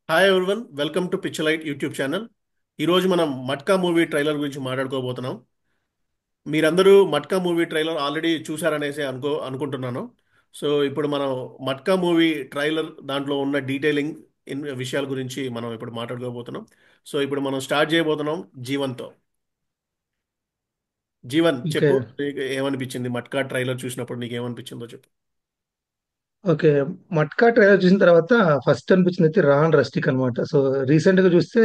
Hi everyone, welcome to picture YouTube channel. ఈరోజు మనం matka movie trailer గురించి మాట్లాడుకోబోతున్నాం. మీరందరూ మట్కా మూవీ ట్రైలర్ ఆల్రెడీ చూసారనేసి అనుకుంటున్నాను. సో ఇప్పుడు మనం మట్కా మూవీ ట్రైలర్ దాంట్లో ఉన్న డీటెయిలింగ్ విషయాల గురించి మనం ఇప్పుడు మాట్లాడుకోబోతున్నాం. సో ఇప్పుడు మనం స్టార్ట్ చేయబోతున్నాం జీవన్తో. జీవన్ ఓకే. చెప్పు, నీకు ఏమనిపించింది మట్కా ట్రైలర్ చూసినప్పుడు? నీకు ఏమనిపించిందో చెప్పు. ఓకే. 'మట్కా' ట్రైలర్ చూసిన తర్వాత ఫస్ట్ అనిపించిందయితే 'రాన్ రస్టిక్' అనమాట. సో, రీసెంట్‌గా చూస్తే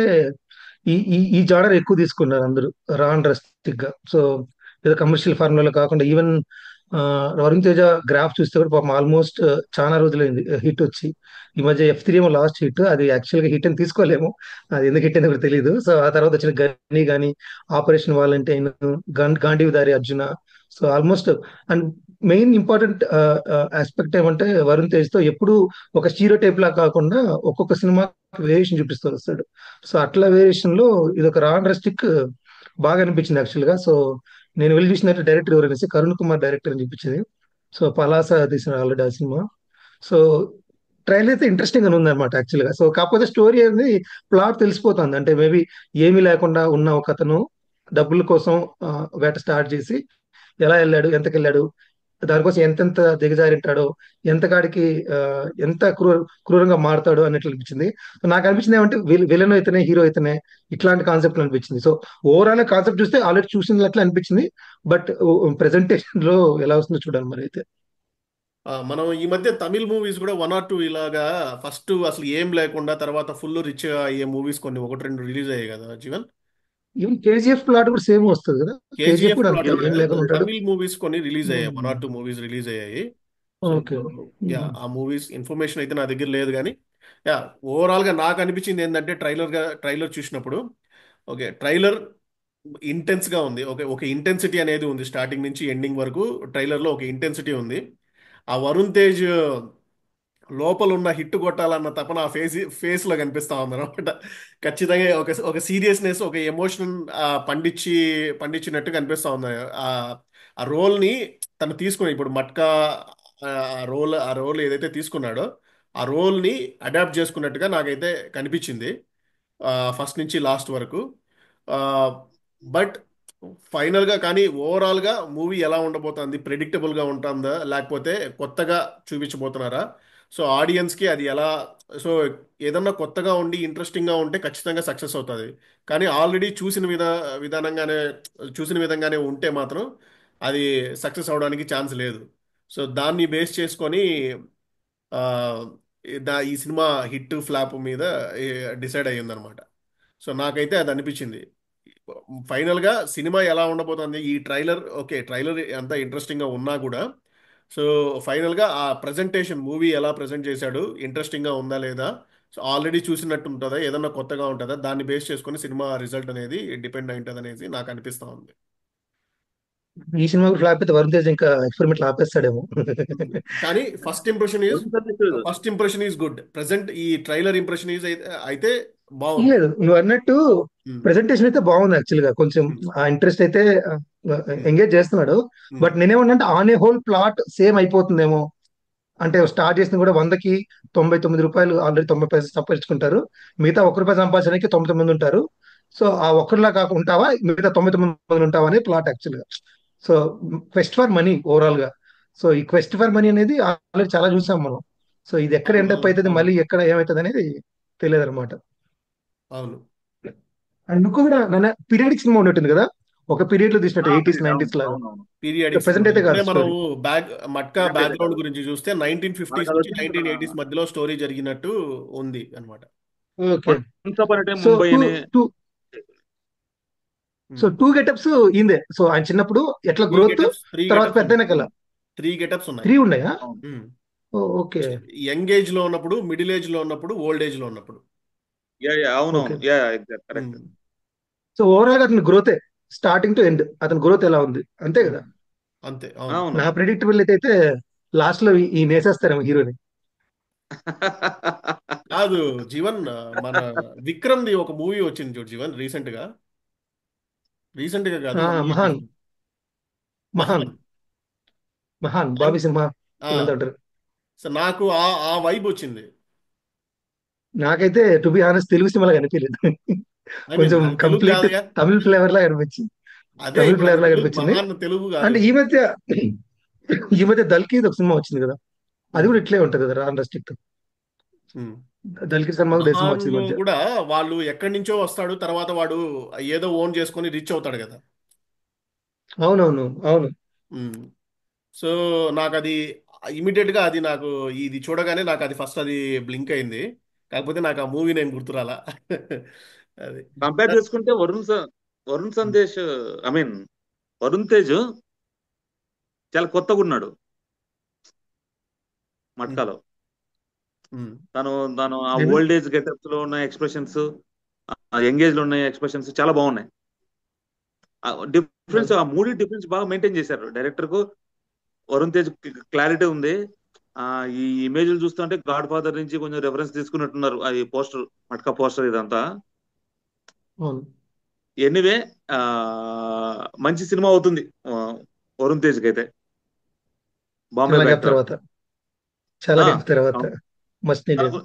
ఈ ఈ ఈ జానర్ ఎక్కువ తీసుకున్నారు అందరూ 'రాన్ రస్టిక్‌గా'. సో, ఏదో కమర్షియల్ ఫార్ములాలో కాకుండా ఈవెన్ 'వరుణ్ తేజ' గ్రాఫ్ చూస్తే కూడా పాపం ఆల్మోస్ట్ చానా రోజులైంది హిట్ వచ్చి. ఈ మధ్య 'ఎఫ్3' ఏమో లాస్ట్ హిట్. అది యాక్చువల్‌గా హిట్ అని తీసుకోలేము. అది ఎందుకు హిట్ అయిందో కూడా తెలీదు. సో, ఆ తర్వాత వచ్చిన 'గని' గాని, 'operation Valentine', 'Gandeevadhari Arjuna'. So, almost and main important aspect ఏమంటే వరుణ్ తేజ్‌తో ఎప్పుడూ ఒక స్టీరియోటైప్ లా కాకుండా ఒక్కొక్క సినిమాకి వేరియేషన్ చూపిస్తూ వస్తాడు. సో, అట్లా వేరియేషన్‌లో ఇదొక రాన్ రెస్టిక్ బాగా అనిపించింది యాక్చువల్‌గా. సో, నేను వెళ్లి చూసినట్టు డైరెక్టర్ ఎవరనేసి 'కరుణ్ కుమార్' డైరెక్టర్ అని చూపించింది. సో, 'పలాస' తీశారు ఆల్రెడీ ఆ సినిమా. సో, ట్రైలర్ అయితే ఇంట్రెస్టింగ్ గానే ఉందన్నమాట యాక్చువల్‌గా. సో, కాకపోతే స్టోరీ అనేది ప్లాట్ తెలిసిపోతుంది. అంటే మేబీ ఏమీ లేకుండా ఉన్న ఒకతను డబ్బుల కోసం వేట స్టార్ట్ చేసి ఎలా ఎళ్ళాడు? ఎంతకెళ్ళాడు? దానికోసం ఎంతెంత దిగజారింటాడో, ఎంతకాడికి ఎంత క్రూరంగా మారతాడో అన్నట్లు అనిపించింది. నాకనిపించింది ఏమంటే విలన్ ఇతనే, హీరో ఇతనే ఇట్లాంటి కాన్సెప్ట్‌లో అనిపించింది. సో, ఓవరాల్‌గా కాన్సెప్ట్ చూస్తే ఆల్రెడీ చూసినట్లే అనిపించింది. బట్ ప్రెజెంటేషన్‌లో ఎలా వస్తుందో చూడాలి మరైతే. మనం ఈ మధ్య తమిళ్ మూవీస్ కూడా వన్ ఆర్ టూ ఇలాగా ఫస్ట్ అసలు ఏం లేకుండా తర్వాత ఫుల్ రిచ్ అయ్యే మూవీస్ కొన్ని ఒకటి రెండు రిలీజ్ అయ్యాయి కదా జీవన్. ఈవెన్ 'కేజీఎఫ్' ప్లాట్ కూడా సేమ్ వస్తది కదా! 'కేజీఎఫ్' కేజీఎఫ్ కూడా ప్లాట్ అంతే కూడా ఏం లేకుండా ఉంటాడు. తమిళ్ మూవీస్ కొన్ని రిలీజ్ అయ్యాయి, వన్ హ్మ్. ఆర్ టూ మూవీస్ రిలీజ్ అయ్యాయి. So okay. యా, హ్మ్. ఆ మూవీస్ ఇన్ఫర్మేషన్ అయితే నా దగ్గర లేదు కానీ యా, ఓవరాల్ గా నాకు అనిపించింది ఏంటంటే ట్రైలర్ చూసినప్పుడు ఓకే, ట్రైలర్ ఇంటెన్స్ గా ఉంది. ఓకే, ఒక ఇంటెన్సిటీ అనేది ఉంది స్టార్టింగ్ నుంచి ఎండింగ్ వరకు. ట్రైలర్ లో ఒక ఇంటెన్సిటీ ఉంది. ఆ వరుణ్ తేజ్ లోపల ఉన్న హిట్ కొట్టాలన్న తపన ఆ ఫేస్ లో కనిపిస్తా ఉంది అనమాట. ఖచ్చితంగా ఒక ఒక సీరియస్నెస్, ఒక ఎమోషన్ పండించినట్టు కనిపిస్తా ఉంది. ఆ ఆ రోల్ ని తను తీసుకుని ఇప్పుడు మట్కా ఆ రోల్ ఏదైతే తీసుకున్నాడో ఆ రోల్ ని అడాప్ట్ చేసుకున్నట్టుగా నాకైతే కనిపించింది ఫస్ట్ నుంచి లాస్ట్ వరకు. బట్ ఫైనల్ గా కానీ ఓవరాల్ గా మూవీ ఎలా ఉండబోతుంది? ప్రెడిక్టబుల్ గా ఉంటుందా లేకపోతే కొత్తగా చూపించబోతున్నారా? సో ఆడియన్స్ కి అది ఎలా? సో ఏదన్నా కొత్తగా ఉండి ఇంట్రెస్టింగ్ గా ఉంటే ఖచ్చితంగా సక్సెస్ అవుతుంది. కానీ ఆల్రెడీ విధానంగానే చూసిన విధంగానే ఉంటే మాత్రం అది సక్సెస్ అవడానికి ఛాన్స్ లేదు. సో దాన్ని బేస్ చేసుకొని ఆ, ఈ సినిమా హిట్ ఫ్లాప్ మీద డిసైడ్ అయ్యిందనమాట. సో నాకైతే అది అనిపించింది. ఫైనల్ గా సినిమా ఎలా ఉండబోతుంది? ఈ ట్రైలర్ ఓకే, ట్రైలర్ అంత ఇంట్రెస్టింగ్ గా ఉన్నా కూడా సో ఫైనల్ గా ఆ ప్రెజెంటేషన్, మూవీ ఎలా ప్రెజెంట్ చేశాడు, ఇంట్రెస్టింగ్ గా ఉందా లేదా, సో ఆల్రెడీ చూసినట్టు ఉంటుందా, ఏదన్నా కొత్తగా ఉంటుందా, దాన్ని బేస్ చేసుకొని సినిమా రిజల్ట్ అనేది డిపెండ్ అయి ఉంటుంది అనేసి నాకు అనిపిస్తా ఉంది. ఈ సినిమా కూడా ఫ్లాప్ అయితే వరుణ్ తేజ్ ఇంకా ఎక్స్‌పెరిమెంట్లు ఆపేస్తాడేమో. కానీ first impression is good. Present ఈ ట్రైలర్ ఇంప్రెషన్ ఈజ్ అయితే బాగుంది. లేదు. నువ్వన్నట్టు ఉమ్, ప్రెజెంటేషన్ అయితే బాగుంది యాక్చువల్‌గా. కొంచెం ఉమ్, ఆ ఇంట్రెస్ట్ అయితే ఉమ్, ఎంగేజ్ చేస్తున్నాడు. ఉమ్, బట్ నేనేమన్నానంటే on a whole plot same అయిపోతుందేమో. అంటే స్టార్ట్ చేసింది కూడా 100కి రూ. 99 ఆల్రెడీ 90 పైసలు సంపాదించుకుంటారు. మిగతా రూ. 1 సంపాదించడానికి 90 మంది ఉంటారు. సో, ఆ ఒక్కడిలా ఉంటావా? మిగతా 99 మంది ఉంటావా? అనేది ప్లాట్ యాక్చువల్‌గా. సో, క్వెస్ట్ ఫర్ మనీ ఓవరాల్‌గా. సో, ఈ క్వెస్ట్ ఫర్ మనీ అనేది ఆల్రెడీ చాలా చూసాం మనం. సో, ఇది ఎక్కడ అవును ఎండ్ అప్ అవును అయితది, అవును మళ్ళీ ఎక్కడ ఏమైతదనేది తెలియదనమాట. అవును. అండ్ ఇంకో కూడా పీరియాడిక్ సినిమా ఉన్నట్టుంది కదా! ఒక పీరియడ్‌లో తీసినట్టు 80స్, పీరియడ్. అవును, 90స్ లాగా. అవునవును. పీరియాడిక్ ప్రెజెంట్ సినిమా అయితే ఇప్పుడే కాదు మనం స్టోరీ. మట్కా ప్రజెంట్ అయితే బ్యాక్గ్రౌండ్ కాదు. గురించి చూస్తే నైన్టీన్ ఫిఫ్టీస్ మనకు అది నుంచి వచ్చేసి మన 1980s మధ్యలో స్టోరీ జరిగినట్టు ఉంది అనమాట. Okay. Once upon a time so, Mumbai 2 అనే 2 సో 2 గెటప్స్ ఈయనదే. సో, ఆయన చిన్నప్పుడు ఎట్లా త్రీ గ్రోత్, గెటప్స్ త్రీ తర్వాత గెటప్స్ ఉన్నాయి. పెద్దయినాక ఎలా. 3 గెటప్స్ ఉన్నాయి. 3 ఉన్నాయా? అవును. ఓహ్! ఓకే. యంగ్ ఏజ్ లో ఉన్నప్పుడు, మిడిల్ ఏజ్ లో ఉన్నప్పుడు, ఓల్డ్ ఏజ్ లో ఉన్నప్పుడు. ఓకే. అవునవును. Exact correct. ఉమ్, సో, ఓవరాల్‌గా అతని గ్రోతే స్టార్టింగ్ టు ఎండ్ అతని గ్రోత్ ఎలా ఉంది. అంతే ఉమ్, కదా! అంతే, అవును. అవును. నా ప్రెడిక్టబిలిటీ అయితే లాస్ట్‌లో ఈయనేసేస్తారేమో హీరోని. కాదు జీవన్, మన విక్రమ్ది ఒక మూవీ వచ్చింది చూడు జీవన్, రీసెంట్ గా కాదు, ఆ! 'మహాన్', 1 ఇయర్. 'మహాన్', మహాన్. 'మహాన్' అన్- బాబీ సింహ ఆ, వీళ్ళంతా ఉంటారు. సో నాకు ఆ ఆ వైబ్ వచ్చింది. నాకైతే టు బి హానెస్ట్ తెలుగు సినిమాలో కనిపించలేదు. ఐ మీన్ కొంచెం అది తెలుగు కంప్లీట్ కాదుగా. తమిళ్ ఫ్లేవర్ లాగా అనిపించింది. అదే తమిళ్ ఇప్పుడు అది ఫ్లేవర్ లాగా తెలుగు అనిపించింది. మహాన్ తెలుగు కాదు. అంటే ఈ మధ్య దల్కి ఒక సినిమా వచ్చింది కదా, అది ఉమ్, కూడా ఇట్లే ఉంటది కదా, రాన్ రెస్ట్రిక్ట్. ఉమ్. దల్కి సినిమా కూడా సినిమా వచ్చింది ఈ మహాన్లో మధ్య. కూడా వాళ్ళు ఎక్కడి నుంచో వస్తాడు, తర్వాత వాడు ఏదో ఓన్ చేసుకొని రిచ్ అవుతాడు కదా. అవునవును, అవును. ఉమ్. సో నాకు అది ఇమీడియట్ గా అది నాకు ఇది చూడగానే నాకు అది ఫస్ట్ అది బ్లింక్ అయింది. కాకపోతే నాకు ఆ మూవీ నేను గుర్తురాలా. అది కంపేర్ చేసుకుంటే వరుణ్ సందేశ్, ఐ మీన్ వరుణ్ తేజ్ చాలా కొత్తగా ఉన్నాడు ఉమ్, మట్కాలో. ఉమ్, తను తను ఆ ఏమి? ఓల్డ్ ఏజ్ గెటప్స్ లో ఉన్న ఎక్స్ప్రెషన్స్, ఆ యంగ్ ఏజ్ లో ఉన్న ఎక్స్ప్రెషన్స్ చాలా బాగున్నాయి. డిఫరెన్స్, అవును. ఆ మూడీ డిఫరెన్స్ బాగా మెయింటైన్ చేశారు డైరెక్టర్ కు. వరుణ్ తేజ్ క్లారిటీ ఉంది. ఆ ఈ ఇమేజ్లు చూస్తుంటే గాడ్ ఫాదర్ నుంచి కొంచెం రెఫరెన్స్ తీసుకున్నట్టున్నారు. అది పోస్టర్, మట్కా పోస్టర్ ఇదంతా. అవును. ఎనీవే, ఆ మంచి సినిమా అవుతుంది వరుణ్ తేజ్ కి అయితే, బాంబే చాలా గ్యాప్ బ్యాక్ డ్రాప్. తర్వాత, చాలా ఆ గ్యాప్ తర్వాత అవును. Must needed.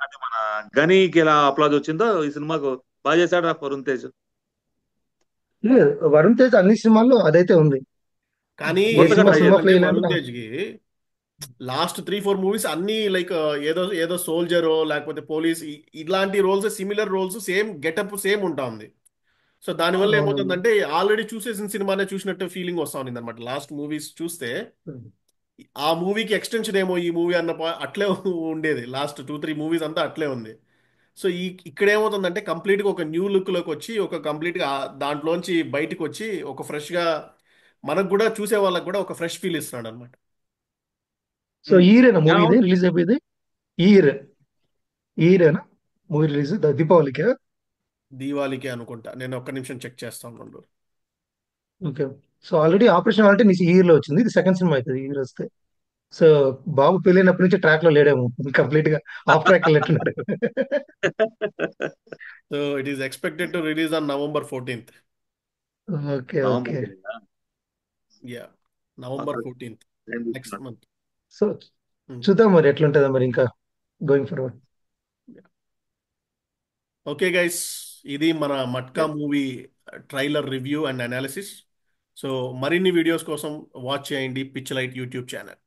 అది మన గనీకి ఎలా అప్లాజ్ వచ్చిందో ఈ సినిమాకు బాగా చేశాడు రా వరుణ్ తేజ్. లేదు, వరుణ్ తేజ్ అన్ని సినిమాల్లో అదైతే ఉంది. కానీ ఏ కొత్తగా సినిమా ట్రై సినిమా చేశాడు. ఏంటంటే ఫెయిల్ అయినా వరుణ్ తేజ్కి లాస్ట్ 3-4 మూవీస్ అన్ని లైక్ ఏదో ఏదో సోల్జరో లేకపోతే పోలీస్ ఇలాంటి roles, similar roles, same getup same ఉంటా ఉంది. సో దానివల్ల అవునవును. ఏమవుతుందంటే ఆల్రెడీ చూసేసిన సినిమానే చూసినట్టు ఫీలింగ్ వస్తా ఉంది అనమాట. లాస్ట్ మూవీస్ చూస్తే ఆ మూవీకి ఎక్స్టెన్షన్ ఏమో ఈ మూవీ అన్న అట్లే ఉండేది. లాస్ట్ 2-3 మూవీస్ అంతా అట్లే ఉంది. సో ఇక్కడ ఏమవుతుందంటే కంప్లీట్గా ఒక న్యూ లుక్లోకి వచ్చి ఒక కంప్లీట్గా దాంట్లోంచి బయటికి వచ్చి ఒక ఫ్రెష్గా మనకు కూడా చూసే వాళ్ళకి కూడా ఒక ఫ్రెష్ ఫీల్ ఇస్తున్నాడు అనమాట. సో ఈ ఇయరేనా మూవీ ఇది అవును. రిలీజ్ అయిపోయింది? ఈ ఇయర్, ఈ ఇయరేనా మూవీ రిలీజ్ దీపావళికి? దీవాళికి అనుకుంటా, నేను ఒక్క నిమిషం చెక్ చేస్తాను. ఓకే. సో ఆల్రెడీ ఆపరేషన్ అంటే నీ ఈ ఇయర్ లో వచ్చింది, ఇది సెకండ్ సినిమా అవుతుంది ఈ ఇయర్ వస్తే. సో బాబు పెళ్ళైనప్పటి నుంచి ట్రాక్ లో లేడేమో, కంప్లీట్ గా ఆఫ్ ట్రాక్ వెళ్ళినట్టున్నాడు. So it is expected to release on November 14th. Okay, November okay. తెలీదా? యా, November 14th, ఏం నెక్స్ట్ చూస్తున్నాడు? మంత్. సో చూద్దాం మరి ఎట్లుంటుందో మరి ఇంకా గోయింగ్ ఫార్వర్డ్. ఓకే గైస్, ఇది మన matka movie trailer review and analysis. So మరిన్ని వీడియోస్ కోసం వాచ్ చేయండి పిచ్ లైట్ యూట్యూబ్ ఛానల్.